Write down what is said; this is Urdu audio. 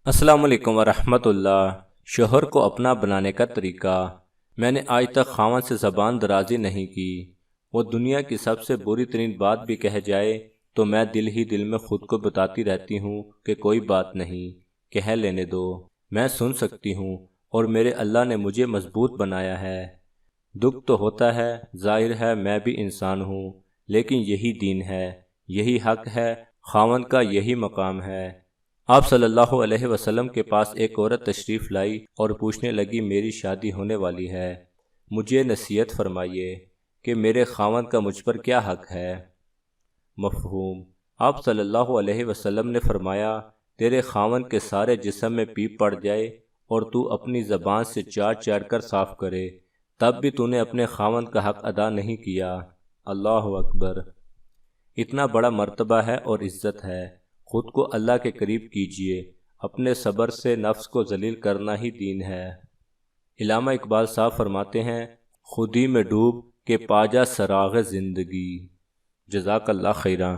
السلام علیکم ورحمۃ اللہ۔ شوہر کو اپنا بنانے کا طریقہ۔ میں نے آج تک خاوند سے زبان درازی نہیں کی۔ وہ دنیا کی سب سے بری ترین بات بھی کہہ جائے تو میں دل ہی دل میں خود کو بتاتی رہتی ہوں کہ کوئی بات نہیں، کہہ لینے دو، میں سن سکتی ہوں، اور میرے اللہ نے مجھے مضبوط بنایا ہے۔ دکھ تو ہوتا ہے، ظاہر ہے میں بھی انسان ہوں، لیکن یہی دین ہے، یہی حق ہے، خاوند کا یہی مقام ہے۔ آپ صلی اللہ علیہ وسلم کے پاس ایک عورت تشریف لائی اور پوچھنے لگی میری شادی ہونے والی ہے، مجھے نصیحت فرمائیے کہ میرے خاوند کا مجھ پر کیا حق ہے۔ مفہوم: آپ صلی اللہ علیہ وسلم نے فرمایا تیرے خاوند کے سارے جسم میں پیپ پڑ جائے اور تو اپنی زبان سے چاٹ چاٹ کر صاف کرے، تب بھی تو نے اپنے خاوند کا حق ادا نہیں کیا۔ اللہ اکبر! اتنا بڑا مرتبہ ہے اور عزت ہے، خود کو اللہ کے قریب کیجئے، اپنے صبر سے نفس کو ذلیل کرنا ہی دین ہے۔ علامہ اقبال صاحب فرماتے ہیں، خودی میں ڈوب کے پا جا سراغ زندگی۔ جزاک اللہ خیرہ۔